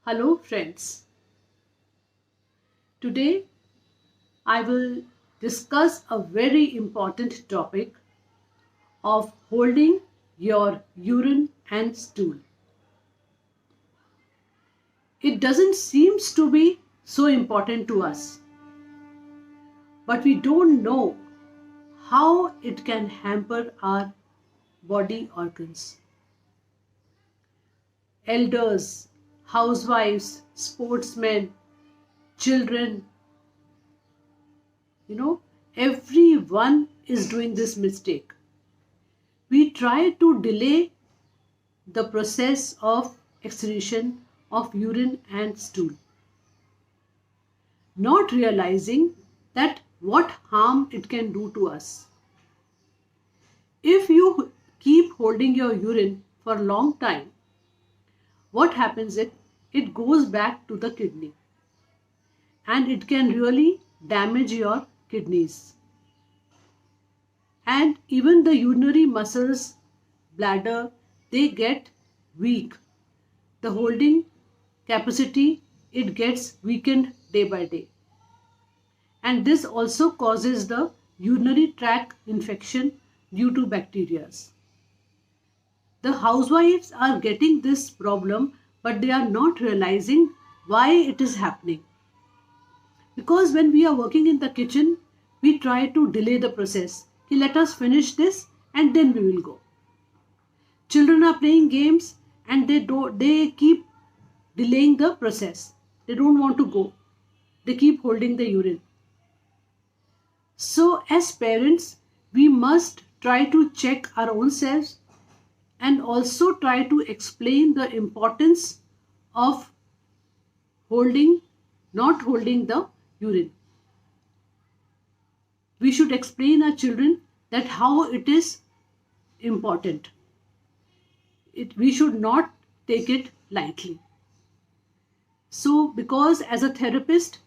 Hello friends. Today I will discuss a very important topic of holding your urine and stool. It doesn't seem to be so important to us, but we don't know how it can hamper our body organs. Elders, housewives, sportsmen, children, everyone is doing this mistake. We try to delay the process of excretion of urine and stool, not realizing that what harm it can do to us. If you keep holding your urine for a long time, what happens is it goes back to the kidney and it can really damage your kidneys. And even the urinary muscles, bladder, they get weak. The holding capacity, it gets weakened day by day. And this also causes the urinary tract infection due to bacteria. The housewives are getting this problem, but they are not realizing why it is happening. Because when we are working in the kitchen, we try to delay the process. Let us finish this and then we will go. Children are playing games and they keep delaying the process. They don't want to go. They keep holding the urine. So as parents, we must try to check our own selves and also try to explain the importance of not holding the urine. We should explain our children that how it is important. We should not take it lightly. So because as a therapist,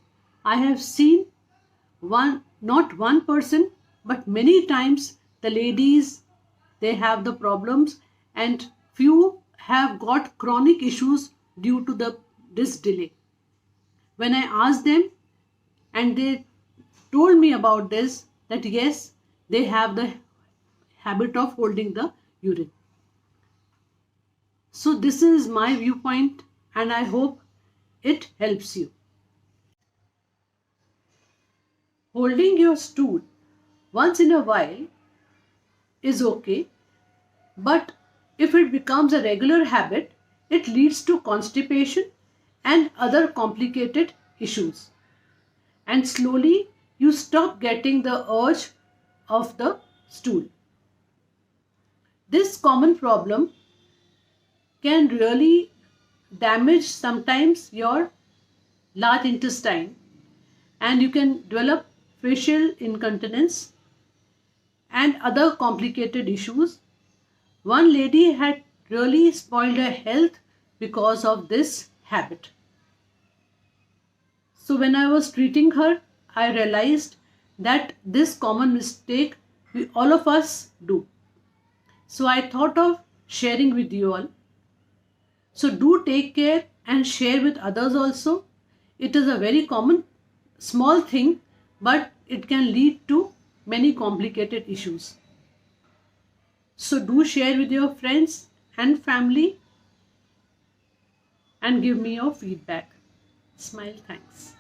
I have seen not one person, but many times the ladies, they have the problems and few have got chronic issues due to this delay. When I asked them and they told me about this, that yes, they have the habit of holding the urine. So this is my viewpoint and I hope it helps you. Holding your stool once in a while is okay, but if it becomes a regular habit, it leads to constipation and other complicated issues. And slowly you stop getting the urge of the stool. This common problem can really damage sometimes your large intestine and you can develop facial incontinence and other complicated issues. One lady had really spoiled her health because of this habit. So when I was treating her, I realized that this common mistake all of us do. So I thought of sharing with you all. So do take care and share with others also. It is a very common small thing, but it can lead to many complicated issues. So do share with your friends and family and give me your feedback. Smile, thanks.